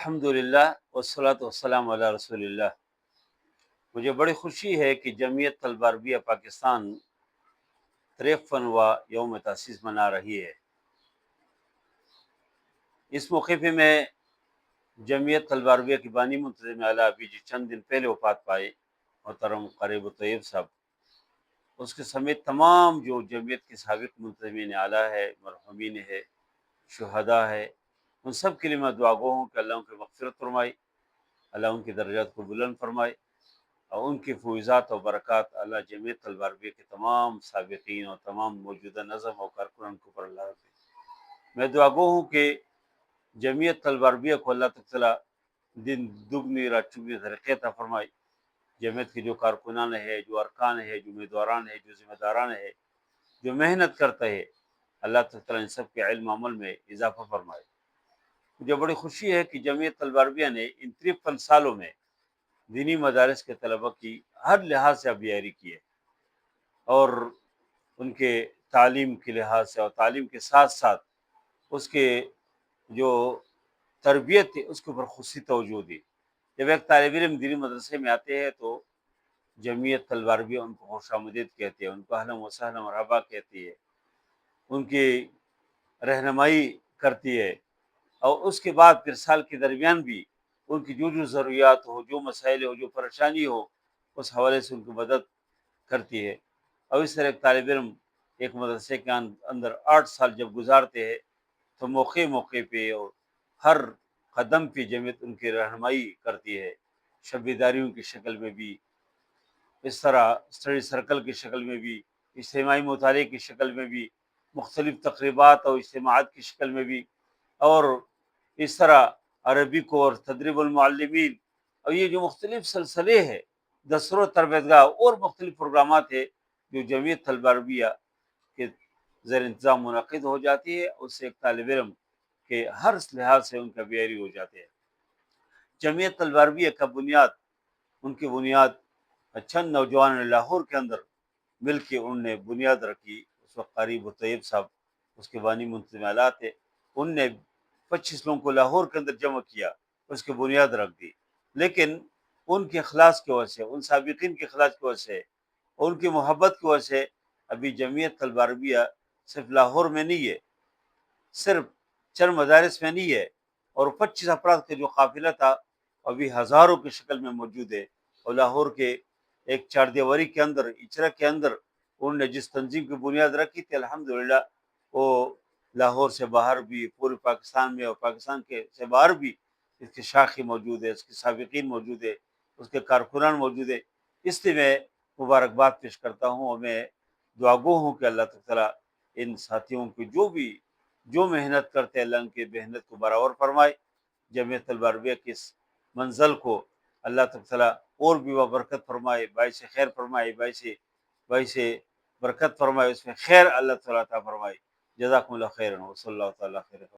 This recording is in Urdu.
الحمد للہ والصلاۃ والسلام علی رسول اللہ۔ مجھے بڑی خوشی ہے کہ جمعیت طلبہ عربیہ پاکستان 53واں یوم تاسیس منا رہی ہے۔ اس موقع پہ میں جمعیت طلبہ عربیہ کی بانی منتظم اعلیٰ ابھی جی چند دن پہلے وفات پائے محترم قاری ابو طیب صاحب، اس کے سمیت تمام جو جمعیت کے سابق منتظمین اعلیٰ ہے، مرحومین ہے، شہداء ہے، ان سب کے لیے میں دعا گو ہوں کہ اللہ ان کی مغفرت فرمائے، اللہ ان کے درجات کو بلند فرمائے، اور ان کی فیضات و برکات اللہ جمعیت طلبہ عربیہ کے تمام سابقین اور تمام موجودہ نظم و کارکنان کو پر اللہ رکھے۔ میں دعا گو ہوں کہ جمعیت طلبہ عربیہ کو اللہ تعالیٰ دن دگنی رات چگنی ترقی عطا فرمائے۔ جمعیت کے جو کارکنان ہے، جو ارکان ہے، جو امیدواران ہے، جو ذمہ داران ہے، جو محنت کرتا ہے، اللہ تعالیٰ ان سب کے علم عمل میں اضافہ فرمائے۔ مجھے بڑی خوشی ہے کہ جمعیت طلبہ عربیہ نے ان 53 سالوں میں دینی مدارس کے طلبہ کی ہر لحاظ سے ابیاری کی ہے، اور ان کے تعلیم کے لحاظ سے اور تعلیم کے ساتھ ساتھ اس کے جو تربیت ہے اس کے اوپر خصوصی توجہ دی۔ جب ایک طالب علم دینی مدرسے میں آتے ہیں تو جمعیت طلبہ عربیہ ان کو خوش آمدید کہتے ہیں، ان کو اہلا و سہلا مرحبا کہتی ہے، ان کی رہنمائی کرتی ہے، اور اس کے بعد پھر سال کے درمیان بھی ان کی جو ضروریات ہو، جو مسائل ہو، جو پریشانی ہو، اس حوالے سے ان کی مدد کرتی ہے۔ اور اس طرح ایک طالب علم ایک مدرسے کے اندر 8 سال جب گزارتے ہیں تو موقع موقع پہ اور ہر قدم پہ جمعیت ان کی رہنمائی کرتی ہے، شبیداریوں کی شکل میں بھی، اس طرح اسٹڈی سرکل کی شکل میں بھی، اجتماعی مطالعے کی شکل میں بھی، مختلف تقریبات اور اجتماعات کی شکل میں بھی، اور اس طرح عربی کو اور تدریب المعلمین اور یہ جو مختلف سلسلے ہیں، دسروں تربیت گاہ اور مختلف پروگرامات ہیں جو جمعیت طلبہ عربیہ کے زیر انتظام منعقد ہو جاتی ہے، اس سے ایک طالب علم کے ہر لحاظ سے ان کا بیاری ہو جاتے ہیں۔ جمعیت طلبہ عربیہ کا ان کی بنیاد چند نوجوان لاہور کے اندر مل کے انہوں نے بنیاد رکھی۔ اس وقت قاری ابو طیب صاحب اس کے بانی منتظم اعلیٰ تھے، ان نے 25 لوگوں کو لاہور کے اندر جمع کیا، اس کی بنیاد رکھ دی، لیکن ان کے اخلاص کی وجہ سے، ان سابقین کے اخلاص کی وجہ سے، ان کی محبت کی وجہ سے ابھی جمعیت طلبہ عربیہ صرف لاہور میں نہیں ہے، صرف چند مدارس میں نہیں ہے، اور 25 افراد کا جو قافلہ تھا ابھی ہزاروں کی شکل میں موجود ہے۔ اور لاہور کے ایک چار دیواری کے اندر، اچرا کے اندر انہوں نے جس تنظیم کی بنیاد رکھی تھی، الحمدللہ وہ لاہور سے باہر بھی، پورے پاکستان میں اور پاکستان کے سے باہر بھی اس کی شاخیں موجود ہے، اس کے سابقین موجود ہے، اس کے کارکنان موجود ہے۔ اس لیے میں مبارکباد پیش کرتا ہوں، اور میں دعا گو ہوں کہ اللہ تعالیٰ ان ساتھیوں کی جو محنت کرتے ہیں، اللہ ان کی محنت کو برابر فرمائے۔ جمعیت طلبہ عربیہ کی اس منزل کو اللہ تعالیٰ اور بھی برکت فرمائے، باعث خیر فرمائے، باعث برکت فرمائے، اس میں خیر اللہ تعالیٰ عطا فرمائے۔ جزاکم اللہ خیرا، وصلی اللہ تعالیٰ خیر۔